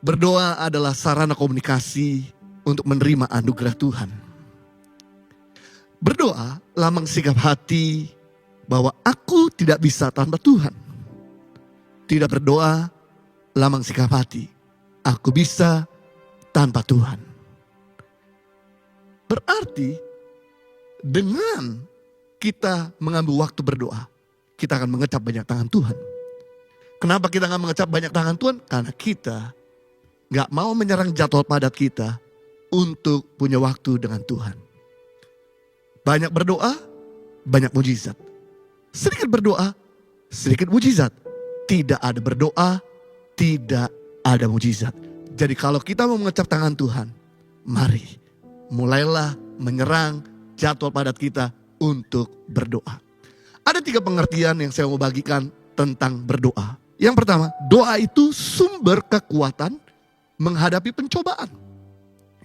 Berdoa adalah sarana komunikasi untuk menerima anugerah Tuhan. Berdoa lambang sikap hati bahwa aku tidak bisa tanpa Tuhan. Tidak berdoa lambang sikap hati, aku bisa tanpa Tuhan. Berarti dengan kita mengambil waktu berdoa, kita akan mengecap banyak tangan Tuhan. Kenapa kita gak mengecap banyak tangan Tuhan? Karena kita gak mau menyerang jadwal padat kita untuk punya waktu dengan Tuhan. Banyak berdoa, banyak mujizat. Sedikit berdoa, sedikit mujizat. Tidak ada berdoa, tidak ada mujizat. Jadi kalau kita mau mengecap tangan Tuhan, mari mulailah menyerang jadwal padat kita untuk berdoa. Ada 3 pengertian yang saya mau bagikan tentang berdoa. Yang pertama, doa itu sumber kekuatan menghadapi pencobaan.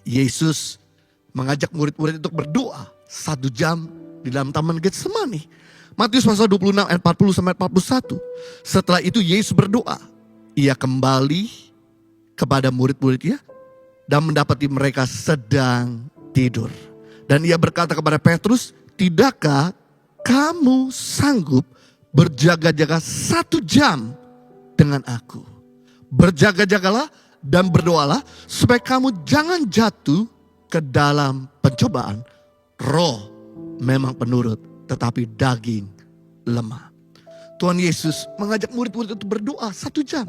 Yesus mengajak murid-murid untuk berdoa 1 jam di dalam Taman Getsemani. Matius pasal 26 ayat 40 sampai 41. Setelah itu Yesus berdoa. Ia kembali kepada murid-muridnya dan mendapati mereka sedang tidur. Dan ia berkata kepada Petrus, tidakkah kamu sanggup berjaga-jaga 1 jam dengan aku? Berjaga-jagalah dan berdoalah supaya kamu jangan jatuh ke dalam pencobaan. Roh memang penurut, tetapi daging lemah. Tuhan Yesus mengajak murid-murid untuk berdoa 1 jam.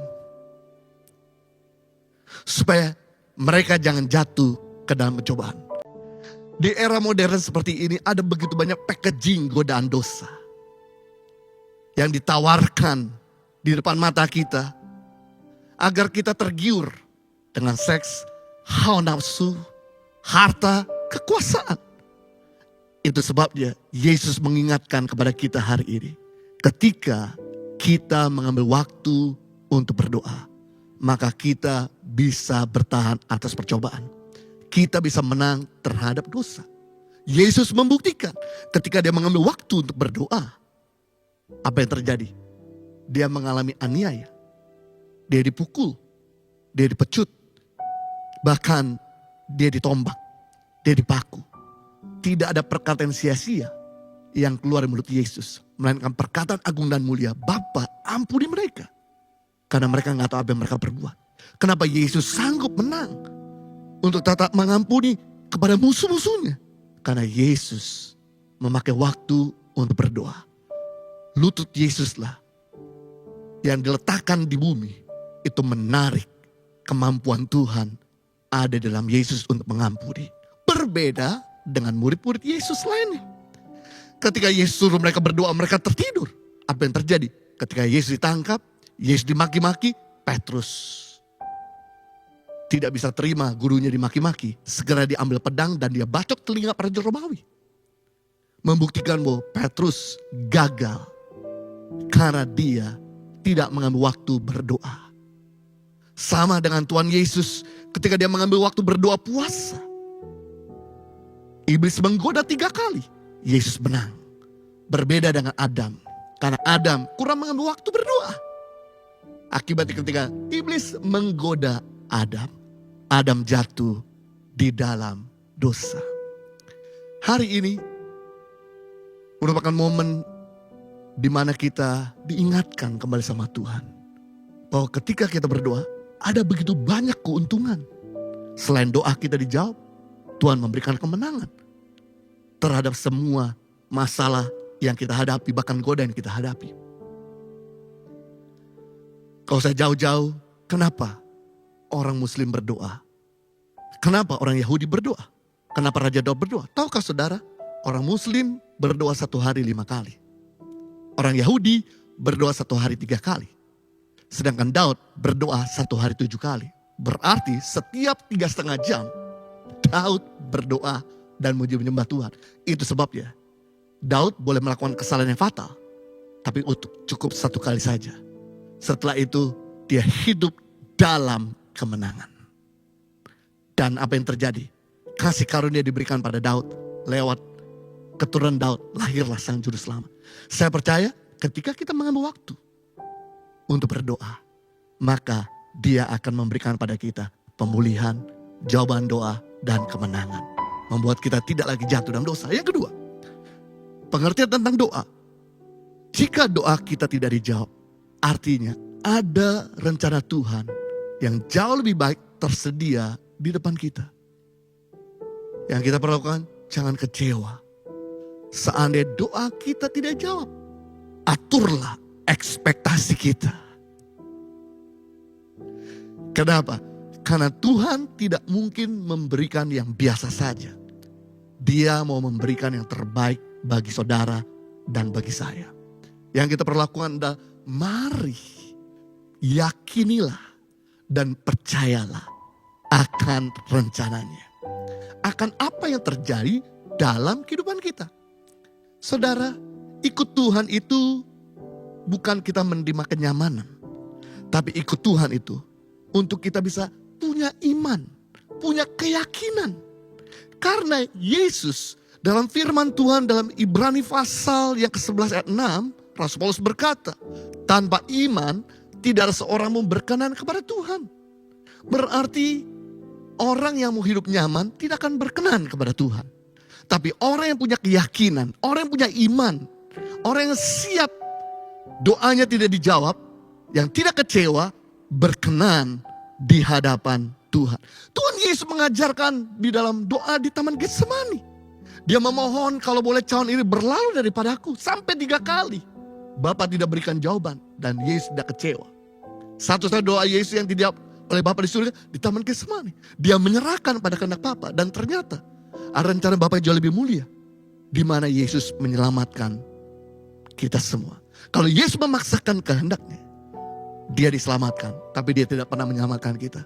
Supaya mereka jangan jatuh ke dalam pencobaan. Di era modern seperti ini ada begitu banyak packaging godaan dosa. Yang ditawarkan di depan mata kita. Agar kita tergiur dengan seks, hawa nafsu, harta, kekuasaan. Itu sebabnya Yesus mengingatkan kepada kita hari ini. Ketika kita mengambil waktu untuk berdoa, maka kita bisa bertahan atas percobaan. Kita bisa menang terhadap dosa. Yesus membuktikan ketika dia mengambil waktu untuk berdoa. Apa yang terjadi? Dia mengalami aniaya. Dia dipukul. Dia dipecut. Bahkan dia ditombak. Dia dipaku. Tidak ada perkataan sia-sia yang keluar dari mulut Yesus. Melainkan perkataan agung dan mulia. Bapa, ampuni mereka. Karena mereka gak tahu apa yang mereka perbuat. Kenapa Yesus sanggup menang untuk tetap mengampuni kepada musuh-musuhnya? Karena Yesus memakai waktu untuk berdoa. Lutut Yesuslah yang diletakkan di bumi. Itu menarik kemampuan Tuhan ada dalam Yesus untuk mengampuni. Berbeda dengan murid-murid Yesus lainnya. Ketika Yesus suruh mereka berdoa, mereka tertidur. Apa yang terjadi? Ketika Yesus ditangkap, Yesus dimaki-maki, Petrus tidak bisa terima gurunya dimaki-maki. Segera diambil pedang dan dia bacok telinga prajurit Romawi. Membuktikan bahwa Petrus gagal karena dia tidak mengambil waktu berdoa. Sama dengan Tuhan Yesus ketika dia mengambil waktu berdoa puasa. Iblis menggoda 3 kali. Yesus menang. Berbeda dengan Adam. Karena Adam kurang mengambil waktu berdoa. Akibatnya ketika iblis menggoda Adam. Adam jatuh di dalam dosa. Hari ini merupakan momen di mana kita diingatkan kembali sama Tuhan. Bahwa ketika kita berdoa, ada begitu banyak keuntungan. Selain doa kita dijawab, Tuhan memberikan kemenangan terhadap semua masalah yang kita hadapi, bahkan godaan yang kita hadapi. Kalau saya jauh-jauh, kenapa orang Muslim berdoa? Kenapa orang Yahudi berdoa? Kenapa Raja Daud berdoa? Tahukah saudara, orang Muslim berdoa 1 hari 5 kali. Orang Yahudi berdoa 1 hari 3 kali. Sedangkan Daud berdoa 1 hari 7 kali. Berarti setiap 3,5 jam Daud berdoa dan menyembah Tuhan. Itu sebabnya Daud boleh melakukan kesalahan yang fatal, tapi cukup 1 kali saja. Setelah itu dia hidup dalam kemenangan. Dan apa yang terjadi? Kasih karunia diberikan pada Daud. Lewat keturunan Daud lahirlah sang juru selamat. Saya percaya ketika kita mengambil waktu untuk berdoa, maka Dia akan memberikan pada kita pemulihan, jawaban doa, dan kemenangan. Membuat kita tidak lagi jatuh dalam dosa. Yang kedua, pengertian tentang doa. Jika doa kita tidak dijawab, artinya ada rencana Tuhan yang jauh lebih baik tersedia di depan kita. Yang kita perlu lakukan, jangan kecewa. Seandainya doa kita tidak jawab, aturlah ekspektasi kita. Kenapa? Karena Tuhan tidak mungkin memberikan yang biasa saja. Dia mau memberikan yang terbaik bagi saudara dan bagi saya. Yang kita perlu lakukan adalah mari yakinilah dan percayalah akan rencananya. Akan apa yang terjadi dalam kehidupan kita. Saudara, ikut Tuhan itu bukan kita menerima kenyamanan. Tapi ikut Tuhan itu untuk kita bisa punya iman, punya keyakinan. Karena Yesus dalam firman Tuhan dalam Ibrani pasal yang ke-11 ayat 6, Rasul Paulus berkata, tanpa iman tidak ada seorang pun berkenan kepada Tuhan. Berarti orang yang mau hidup nyaman tidak akan berkenan kepada Tuhan. Tapi orang yang punya keyakinan, orang yang punya iman, orang yang siap doanya tidak dijawab, yang tidak kecewa, berkenan di hadapan Tuhan. Tuhan Yesus mengajarkan di dalam doa di Taman Getsemani. Dia memohon kalau boleh cawan ini berlalu daripada aku sampai 3 kali. Bapa tidak berikan jawaban dan Yesus tidak kecewa. Satu-satunya doa Yesus yang dijawab oleh Bapa di surga di Taman Getsemani. Dia menyerahkan pada kehendak Bapa dan ternyata ada rencana Bapa yang jauh lebih mulia. Di mana Yesus menyelamatkan kita semua. Kalau Yesus memaksakan kehendaknya, dia diselamatkan. Tapi dia tidak pernah menyelamatkan kita.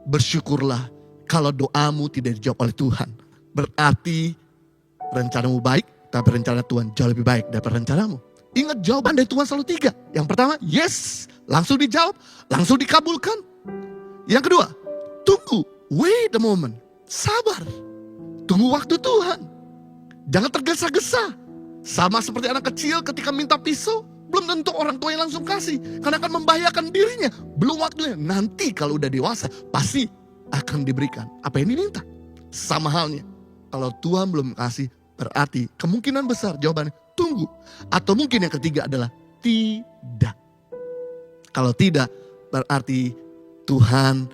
Bersyukurlah kalau doamu tidak dijawab oleh Tuhan. Berarti rencanamu baik, tapi rencana Tuhan jauh lebih baik daripada rencanamu. Ingat jawaban dari Tuhan selalu 3. Yang pertama, yes, langsung dijawab, langsung dikabulkan. Yang kedua, tunggu, wait a moment, sabar. Tunggu waktu Tuhan. Jangan tergesa-gesa. Sama seperti anak kecil ketika minta pisau, belum tentu orang tua yang langsung kasih. Karena akan membahayakan dirinya. Belum waktunya. Nanti kalau udah dewasa, pasti akan diberikan apa yang diminta. Sama halnya, kalau Tuhan belum kasih, berarti kemungkinan besar jawabannya tunggu. Atau mungkin yang ketiga adalah tidak. Kalau tidak, berarti Tuhan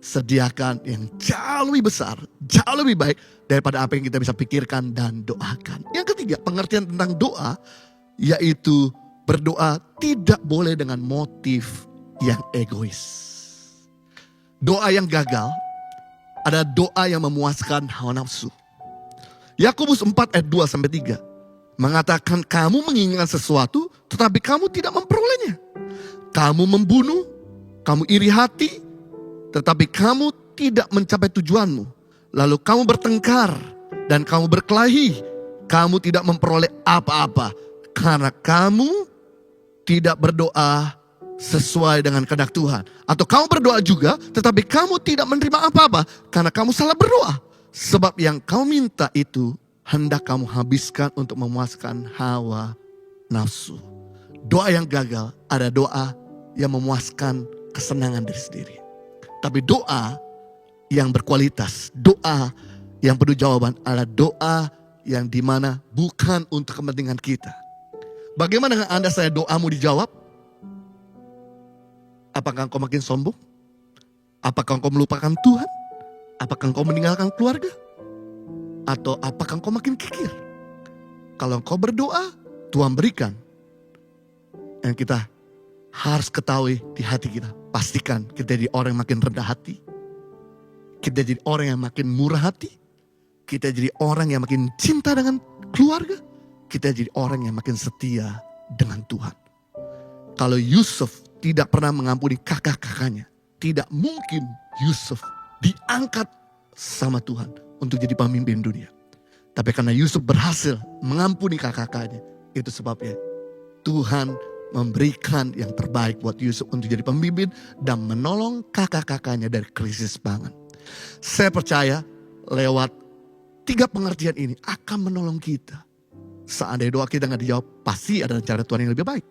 sediakan yang jauh lebih besar, jauh lebih baik daripada apa yang kita bisa pikirkan dan doakan. Yang ketiga, pengertian tentang doa, yaitu berdoa tidak boleh dengan motif yang egois. Doa yang gagal adalah doa yang memuaskan hawa nafsu. Yakobus 4 ayat 2-3 mengatakan kamu menginginkan sesuatu tetapi kamu tidak memperolehnya. Kamu membunuh, kamu iri hati, tetapi kamu tidak mencapai tujuanmu. Lalu kamu bertengkar dan kamu berkelahi. Kamu tidak memperoleh apa-apa. Karena kamu tidak berdoa sesuai dengan kehendak Tuhan. Atau kamu berdoa juga tetapi kamu tidak menerima apa-apa. Karena kamu salah berdoa. Sebab yang kamu minta itu hendak kamu habiskan untuk memuaskan hawa nafsu. Doa yang gagal ada doa yang memuaskan kesenangan diri sendiri. Tapi doa yang berkualitas, doa yang penuh jawaban adalah doa yang dimana bukan untuk kepentingan kita. Bagaimana dengan Anda saya doamu dijawab? Apakah engkau makin sombong? Apakah engkau melupakan Tuhan? Apakah engkau meninggalkan keluarga? Atau apakah engkau makin kikir? Kalau engkau berdoa, Tuhan berikan. Dan kita harus ketahui di hati kita. Pastikan kita jadi orang yang makin rendah hati. Kita jadi orang yang makin murah hati. Kita jadi orang yang makin cinta dengan keluarga. Kita jadi orang yang makin setia dengan Tuhan. Kalau Yusuf tidak pernah mengampuni kakak-kakaknya, tidak mungkin Yusuf diangkat sama Tuhan untuk jadi pemimpin dunia. Tapi karena Yusuf berhasil mengampuni kakak-kakaknya, itu sebabnya Tuhan memberikan yang terbaik buat Yusuf untuk jadi pemimpin dan menolong kakak-kakaknya dari krisis pangan. Saya percaya lewat 3 pengertian ini akan menolong kita. Seandainya doa kita gak dijawab, pasti ada rencana Tuhan yang lebih baik.